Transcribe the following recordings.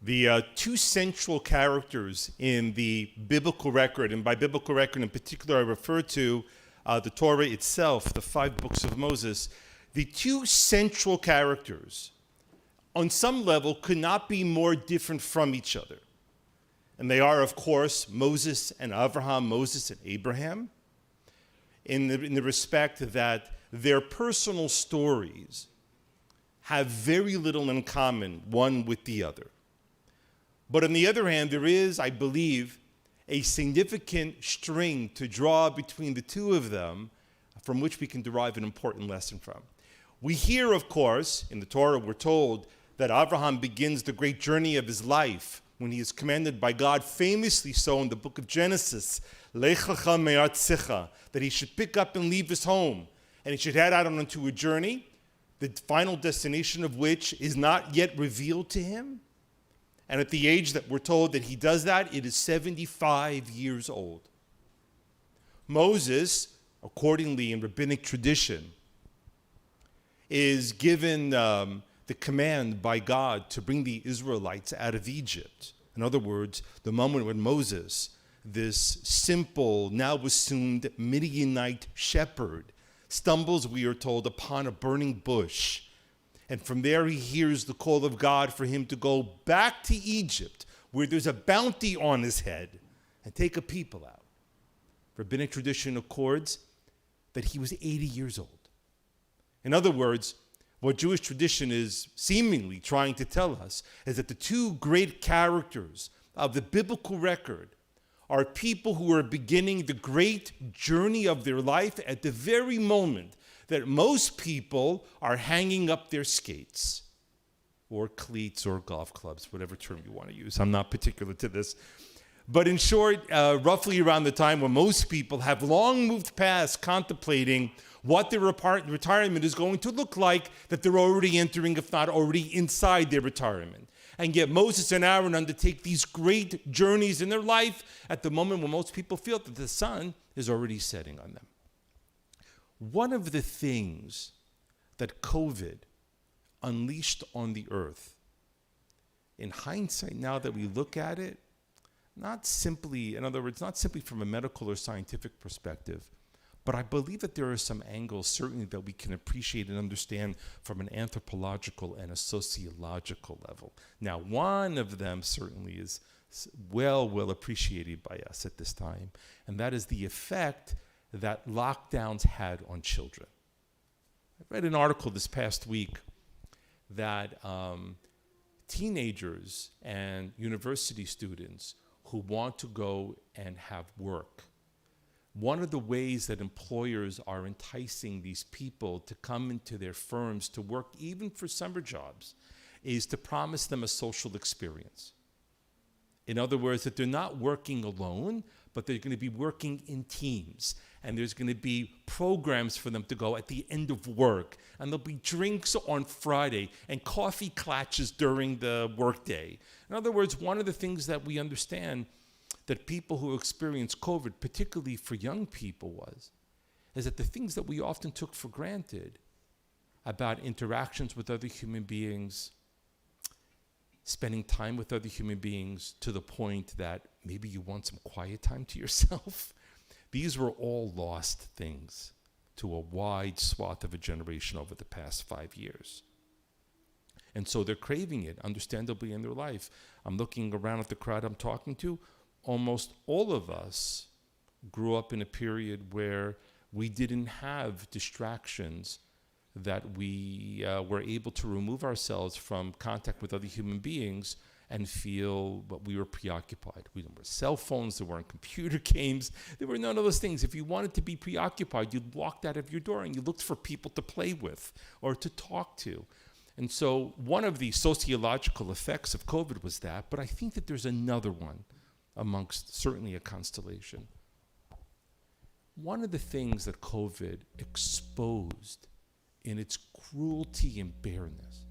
The two central characters in the biblical record, and by biblical record in particular I refer to the Torah itself, the 5 books of Moses, the two central characters on some level could not be more different from each other. And they are, of course, Moses and Abraham, Moses and Abraham, in the respect that their personal stories have very little in common one with the other. But on the other hand, there is, I believe, a significant string to draw between the two of them from which we can derive an important lesson from. We hear, of course, in the Torah we're told that Abraham begins the great journey of his life when he is commanded by God, famously so in the book of Genesis, Lech lecha me'artzecha, that he should pick up and leave his home, and he should head out onto a journey, the final destination of which is not yet revealed to him. And at the age that we're told that he does that, it is 75 years old. Moses, accordingly in rabbinic tradition, is given the command by God to bring the Israelites out of Egypt. In other words, the moment when Moses, this simple, now assumed Midianite shepherd, stumbles, we are told, upon a burning bush. And from there he hears the call of God for him to go back to Egypt, where there's a bounty on his head, and take a people out. Rabbinic tradition accords that he was 80 years old. In other words, what Jewish tradition is seemingly trying to tell us is that the two great characters of the biblical record are people who are beginning the great journey of their life at the very moment that most people are hanging up their skates or cleats or golf clubs, whatever term you want to use. I'm not particular to this. But in short, roughly around the time when most people have long moved past contemplating what their retirement is going to look like, that they're already entering, if not already inside their retirement. And yet Moses and Aaron undertake these great journeys in their life at the moment when most people feel that the sun is already setting on them. One of the things that COVID unleashed on the earth, in hindsight now that we look at it, not simply, in other words, not simply from a medical or scientific perspective, but I believe that there are some angles certainly that we can appreciate and understand from an anthropological and a sociological level. Now, one of them certainly is well appreciated by us at this time, and that is the effect that lockdowns had on children. I read an article this past week that teenagers and university students who want to go and have work, one of the ways that employers are enticing these people to come into their firms to work, even for summer jobs, is to promise them a social experience. In other words, that they're not working alone, but they're going to be working in teams. And there's going to be programs for them to go at the end of work. And there'll be drinks on Friday and coffee clatches during the workday. In other words, one of the things that we understand that people who experience COVID, particularly for young people, is that the things that we often took for granted about interactions with other human beings, spending time with other human beings to the point that maybe you want some quiet time to yourself, these were all lost things to a wide swath of a generation over the past 5 years. And so they're craving it, understandably, in their life. I'm looking around at the crowd I'm talking to. Almost all of us grew up in a period where we didn't have distractions that we were able to remove ourselves from contact with other human beings and feel what we were preoccupied. We didn't have cell phones, there weren't computer games, there were none of those things. If you wanted to be preoccupied, you'd walked out of your door and you looked for people to play with or to talk to. And so one of the sociological effects of COVID was that, but I think that there's another one amongst certainly a constellation. One of the things that COVID exposed in its cruelty and bareness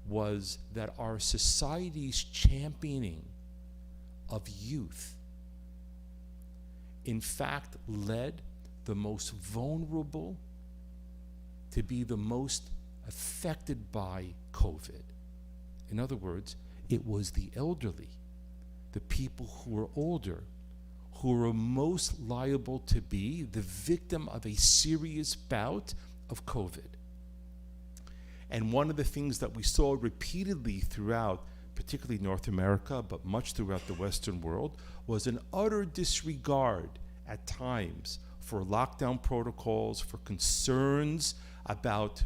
was that our society's championing of youth in fact led the most vulnerable to be the most affected by COVID. In other words, it was the elderly, the people who were older, who were most liable to be the victim of a serious bout of COVID. And one of the things that we saw repeatedly throughout, particularly North America, but much throughout the Western world, was an utter disregard at times for lockdown protocols, for concerns about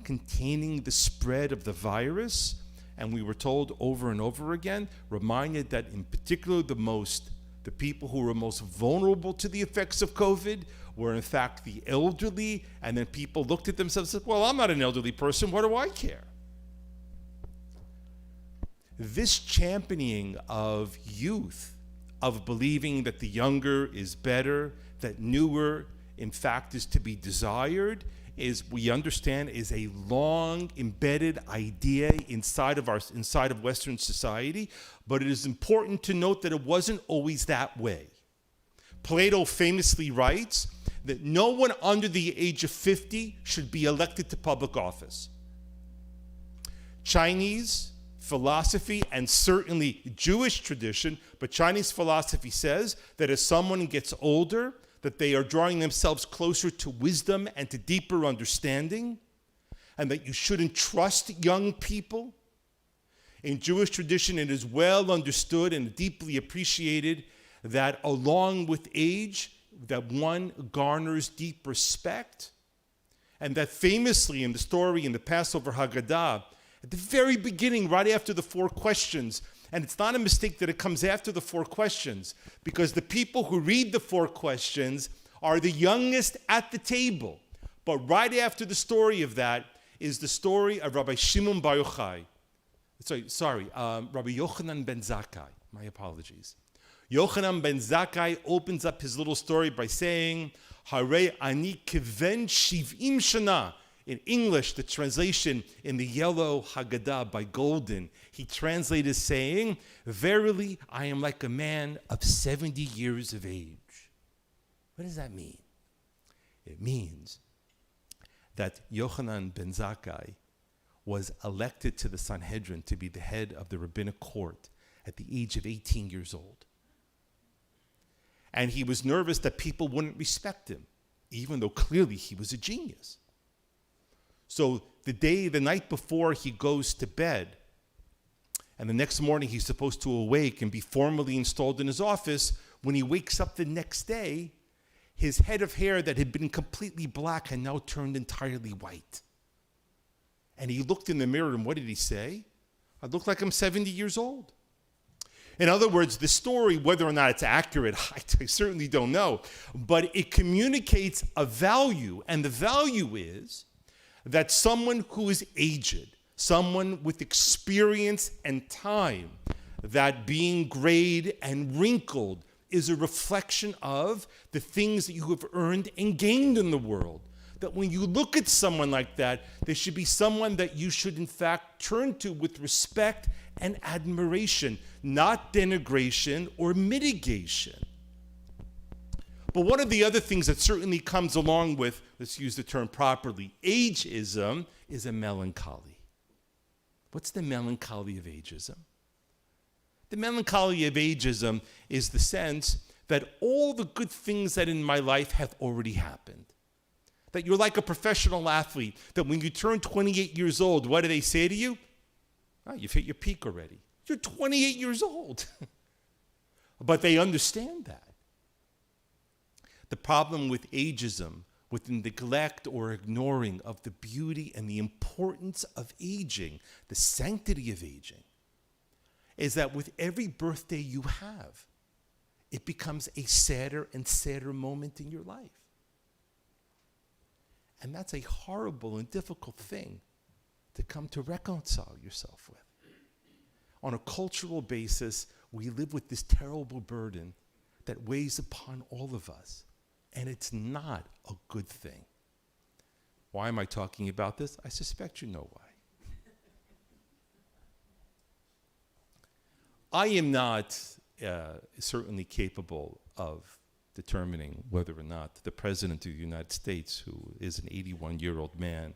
containing the spread of the virus. And we were told over and over again, reminded that in particular the people who were most vulnerable to the effects of COVID were in fact the elderly, and then people looked at themselves and said, well, I'm not an elderly person, what do I care? This championing of youth, of believing that the younger is better, that newer in fact is to be desired, is, we understand, is a long embedded idea inside of Western society, but it is important to note that it wasn't always that way. Plato famously writes that no one under the age of 50 should be elected to public office. Chinese philosophy, and certainly Jewish tradition, but Chinese philosophy says that as someone gets older, that they are drawing themselves closer to wisdom and to deeper understanding, and that you shouldn't trust young people. In Jewish tradition, it is well understood and deeply appreciated that along with age, that one garners deep respect, and that famously in the story in the Passover Haggadah, at the very beginning, right after the 4 questions, and it's not a mistake that it comes after the 4 questions, because the people who read the 4 questions are the youngest at the table. But right after the story of that is the story of Rabbi Shimon Bar Yochai. Rabbi Yochanan ben Zakkai. My apologies. Yochanan ben Zakkai opens up his little story by saying, Hare ani kiven shiv'im shana. In English, the translation in the yellow Haggadah by Golden, he translated saying, verily, I am like a man of 70 years of age. What does that mean? It means that Yochanan ben Zakkai was elected to the Sanhedrin to be the head of the rabbinic court at the age of 18 years old. And he was nervous that people wouldn't respect him, even though clearly he was a genius. So the night before he goes to bed, and the next morning he's supposed to awake and be formally installed in his office, when he wakes up the next day, his head of hair that had been completely black had now turned entirely white. And he looked in the mirror, and what did he say? I look like I'm 70 years old. In other words, the story, whether or not it's accurate, I certainly don't know, but it communicates a value, and the value is that someone who is aged, someone with experience and time, that being grayed and wrinkled is a reflection of the things that you have earned and gained in the world. That when you look at someone like that, there should be someone that you should in fact turn to with respect and admiration, not denigration or mitigation. But one of the other things that certainly comes along with, let's use the term properly, ageism, is a melancholy. What's the melancholy of ageism? The melancholy of ageism is the sense that all the good things that in my life have already happened. That you're like a professional athlete, that when you turn 28 years old, what do they say to you? Oh, you've hit your peak already. You're 28 years old. But they understand that. The problem with ageism, with the neglect or ignoring of the beauty and the importance of aging, the sanctity of aging, is that with every birthday you have, it becomes a sadder and sadder moment in your life. And that's a horrible and difficult thing to come to reconcile yourself with. On a cultural basis, we live with this terrible burden that weighs upon all of us. And it's not a good thing. Why am I talking about this? I suspect you know why. I am not certainly capable of determining whether or not the President of the United States, who is an 81-year-old man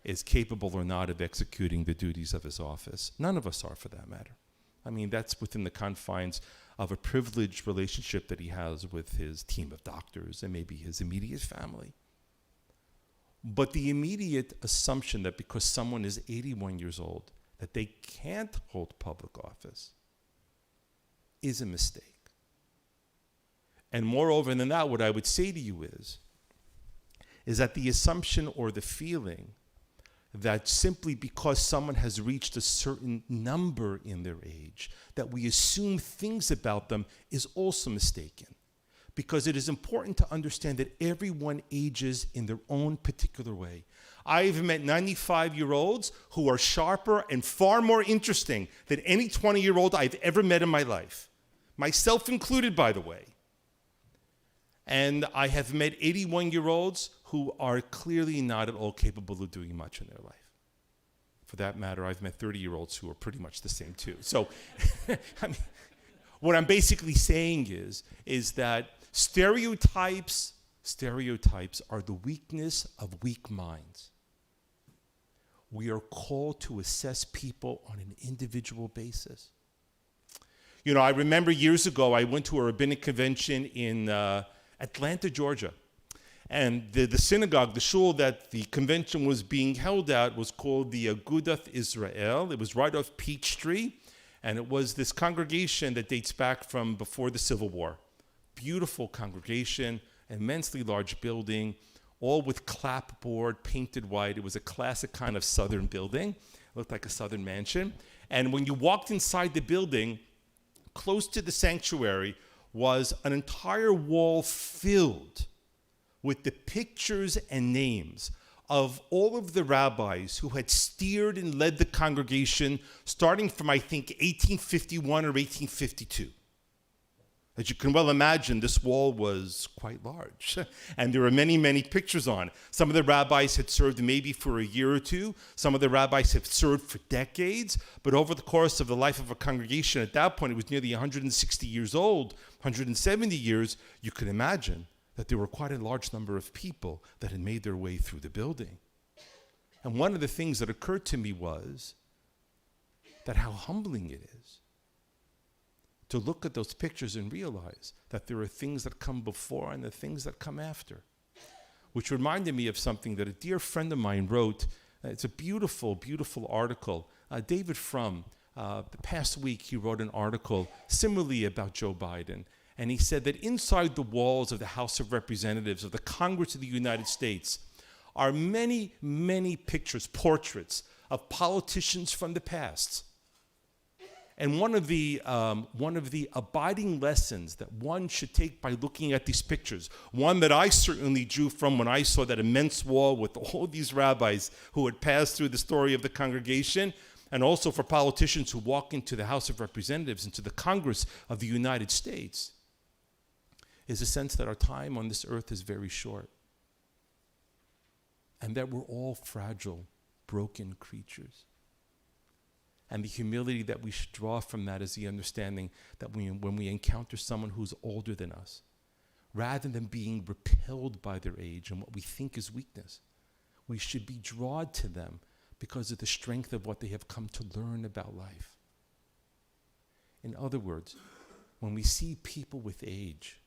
is capable or not of executing the duties of his office. None of us are, for that matter. I mean, that's within the confines of a privileged relationship that he has with his team of doctors and maybe his immediate family. But the immediate assumption that because someone is 81 years old, that they can't hold public office is a mistake. And moreover than that, what I would say to you is that the assumption or the feeling that simply because someone has reached a certain number in their age, that we assume things about them is also mistaken. Because it is important to understand that everyone ages in their own particular way. I've met 95-year-olds who are sharper and far more interesting than any 20-year-old I've ever met in my life. Myself included, by the way. And I have met 81-year-olds who are clearly not at all capable of doing much in their life. For that matter, I've met 30-year-olds who are pretty much the same too. So, I mean, what I'm basically saying is that stereotypes are the weakness of weak minds. We are called to assess people on an individual basis. You know, I remember years ago, I went to a rabbinic convention in Atlanta, Georgia. And the synagogue, the shul that the convention was being held at was called the Agudath Israel. It was right off Peachtree. And it was this congregation that dates back from before the Civil War. Beautiful congregation, immensely large building, all with clapboard, painted white. It was a classic kind of southern building. It looked like a southern mansion. And when you walked inside the building, close to the sanctuary was an entire wall filled with the pictures and names of all of the rabbis who had steered and led the congregation starting from, I think, 1851 or 1852. As you can well imagine, this wall was quite large. And there were many, many pictures on it. Some of the rabbis had served maybe for a year or two. Some of the rabbis have served for decades. But over the course of the life of a congregation, at that point, it was nearly 160 years old, 170 years. You can imagine that there were quite a large number of people that had made their way through the building. And one of the things that occurred to me was that how humbling it is to look at those pictures and realize that there are things that come before and the things that come after. Which reminded me of something that a dear friend of mine wrote. It's a beautiful, beautiful article. David Frum, the past week he wrote an article similarly about Joe Biden. And he said that inside the walls of the House of Representatives of the Congress of the United States are many, many pictures, portraits of politicians from the past. And one of the abiding lessons that one should take by looking at these pictures, one that I certainly drew from when I saw that immense wall with all these rabbis who had passed through the story of the congregation, and also for politicians who walk into the House of Representatives, into the Congress of the United States, is a sense that our time on this earth is very short. And that we're all fragile, broken creatures. And the humility that we should draw from that is the understanding that when we encounter someone who's older than us, rather than being repelled by their age and what we think is weakness, we should be drawn to them because of the strength of what they have come to learn about life. In other words, when we see people with age,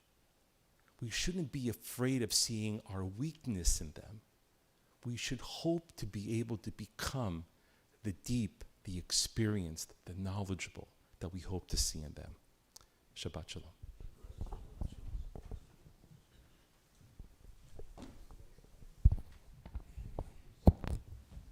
we shouldn't be afraid of seeing our weakness in them. We should hope to be able to become the deep, the experienced, the knowledgeable that we hope to see in them. Shabbat Shalom.